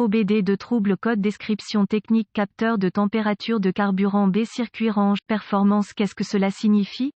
OBD2 trouble code description technique capteur de température de carburant B circuit range performance. Qu'est-ce que cela signifie?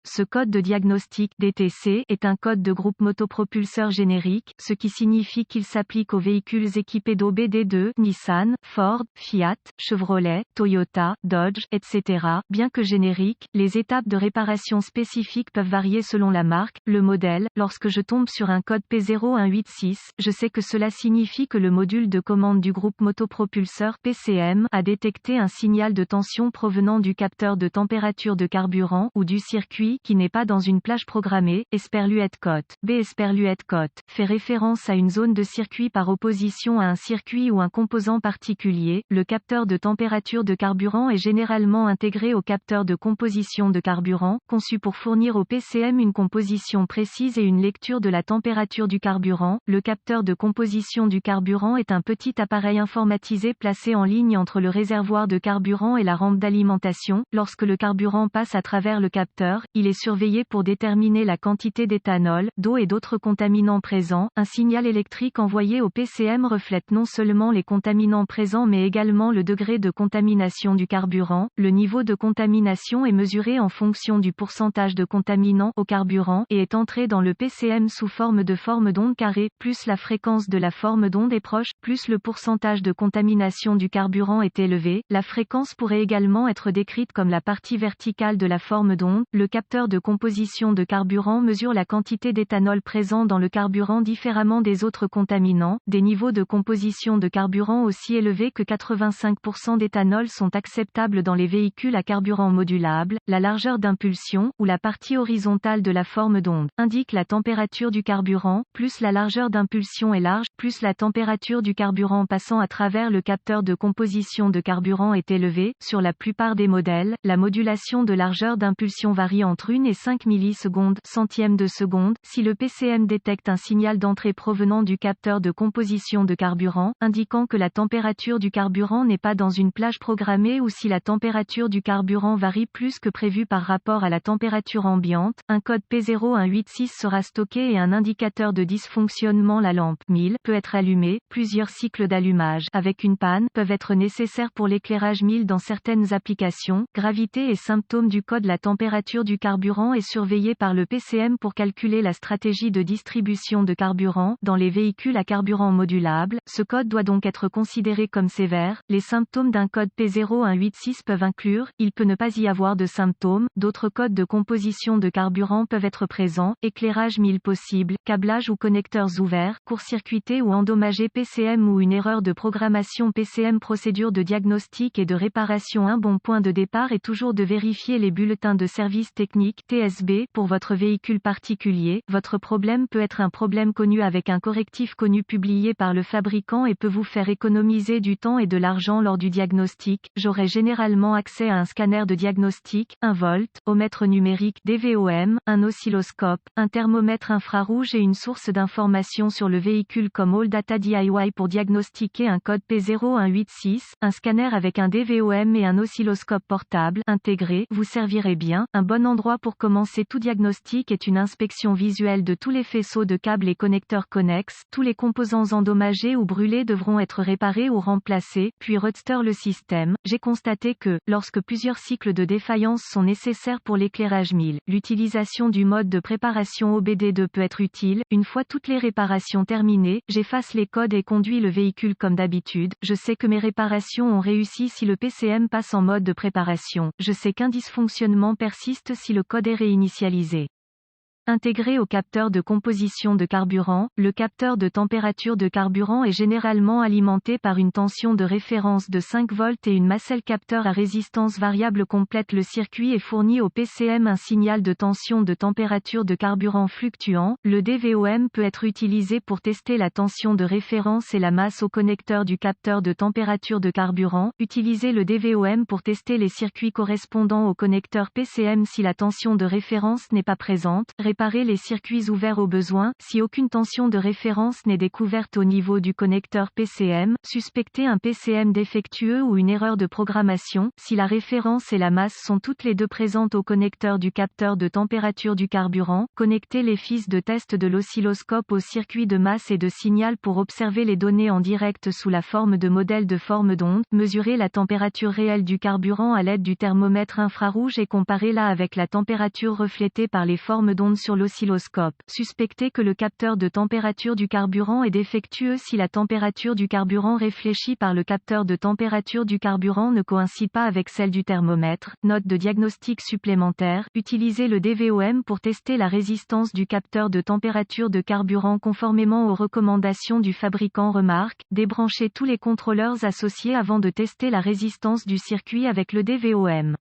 Ce code de diagnostic DTC est un code de groupe motopropulseur générique, ce qui signifie qu'il s'applique aux véhicules équipés d'OBD2, Nissan, Ford, Fiat, Chevrolet, Toyota, Dodge, etc. Bien que génériques, les étapes de réparation spécifiques peuvent varier selon la marque, le modèle. Lorsque je tombe sur un code P0186, je sais que cela signifie que le module de commande du groupe motopropulseur PCM a détecté un signal de tension provenant du capteur de température de carburant ou du circuit qui n'est pas dans une plage programmée. Esperluette-Cote. B. Esperluette-Cote fait référence à une zone de circuit par opposition à un circuit ou un composant particulier. Le capteur de température de carburant est généralement intégré au capteur de composition de carburant, conçu pour fournir au PCM une composition précise et une lecture de la température du carburant. Le capteur de composition du carburant est un petit appareil informatisé placé en ligne entre le réservoir de carburant et la rampe d'alimentation. Lorsque le carburant passe à travers le capteur, il est surveillé pour déterminer la quantité d'éthanol, d'eau et d'autres contaminants présents. Un signal électrique envoyé au PCM reflète non seulement les contaminants présents mais également le degré de contamination du carburant. Le niveau de contamination est mesuré en fonction du pourcentage de contaminants au carburant et est entré dans le PCM sous forme d'onde carrée. Plus la fréquence de la forme d'onde est proche, plus le pourcentage de contamination du carburant est élevé. La fréquence pourrait également être décrite comme la partie verticale de la forme d'onde. Le capteur de composition de carburant mesure la quantité d'éthanol présent dans le carburant différemment des autres contaminants. Des niveaux de composition de carburant aussi élevés que 85% d'éthanol sont acceptables dans les véhicules à carburant modulable. La largeur d'impulsion, ou la partie horizontale de la forme d'onde, indique la température du carburant. Plus la largeur d'impulsion est large, plus la température du carburant passant à travers le capteur de composition de carburant est élevée. Sur la plupart des modèles, la modulation de largeur d'impulsion varie entre 1 et 5 millisecondes, centièmes de seconde. Si le PCM détecte un signal d'entrée provenant du capteur de composition de carburant, indiquant que la température du carburant n'est pas dans une plage programmée ou si la température du carburant varie plus que prévu par rapport à la température ambiante, un code P0186 sera stocké et un indicateur de dysfonctionnement, la lampe 1000, peut être allumé. Plusieurs cycles d'allumage avec une panne peuvent être nécessaires pour l'éclairage 1000 dans certaines applications. Gravité et symptômes du code. La température du carburant est surveillée par le PCM pour calculer la stratégie de distribution de carburant. Dans les véhicules à carburant modulable, ce code doit donc être considéré comme sévère. Les symptômes d'un code P0186 peuvent inclure, il peut ne pas y avoir de symptômes, d'autres codes de composition de carburant peuvent être présents, éclairage 1000 possible, câblage ou connecteurs ouverts, court-circuité ou endommagé PCM ou une erreur de programmation PCM. Procédure de diagnostic et de réparation. Un bon point de départ est toujours de vérifier les bulletins de service technique TSB pour votre véhicule particulier. Votre problème peut être un problème connu avec un correctif connu publié par le fabricant et peut vous faire économiser du temps et de l'argent lors du diagnostic. J'aurai généralement accès à un scanner de diagnostic, un voltomètre numérique DVOM, un oscilloscope, un thermomètre infrarouge et une source d'information sur le véhicule comme All Data DIY pour diagnostiquer un code P0186. Un scanner avec un DVOM et un oscilloscope portable intégré vous servirait bien. Un bon endroit pour commencer tout diagnostic est une inspection visuelle de tous les faisceaux de câbles et connecteurs connexes. Tous les composants endommagés ou brûlés devront être réparés ou remplacés, puis restore le système. J'ai constaté que, lorsque plusieurs cycles de défaillance sont nécessaires pour l'éclairage 1000, l'utilisation du mode de préparation OBD2 peut être utile. Une fois toutes les réparations terminées, j'efface les codes et conduis le véhicule comme d'habitude. Je sais que mes réparations ont réussi si le PCM passe en mode de préparation. Je sais qu'un dysfonctionnement persiste si le code est réinitialisé. Intégré au capteur de composition de carburant, le capteur de température de carburant est généralement alimenté par une tension de référence de 5 volts et une nacelle capteur à résistance variable complète le circuit et fournit au PCM un signal de tension de température de carburant fluctuant. Le DVOM peut être utilisé pour tester la tension de référence et la masse au connecteur du capteur de température de carburant. Utilisez le DVOM pour tester les circuits correspondants au connecteur PCM si la tension de référence n'est pas présente. réparer les circuits ouverts au besoin, si aucune tension de référence n'est découverte au niveau du connecteur PCM, suspecter un PCM défectueux ou une erreur de programmation, si la référence et la masse sont toutes les deux présentes au connecteur du capteur de température du carburant, connecter les fils de test de l'oscilloscope au circuit de masse et de signal pour observer les données en direct sous la forme de modèles de forme d'onde, mesurer la température réelle du carburant à l'aide du thermomètre infrarouge et comparer la avec la température reflétée par les formes d'onde sur l'oscilloscope. Suspecter que le capteur de température du carburant est défectueux si la température du carburant réfléchie par le capteur de température du carburant ne coïncide pas avec celle du thermomètre. Note de diagnostic supplémentaire. Utiliser le DVOM pour tester la résistance du capteur de température de carburant conformément aux recommandations du fabricant. Remarque, débrancher tous les contrôleurs associés avant de tester la résistance du circuit avec le DVOM.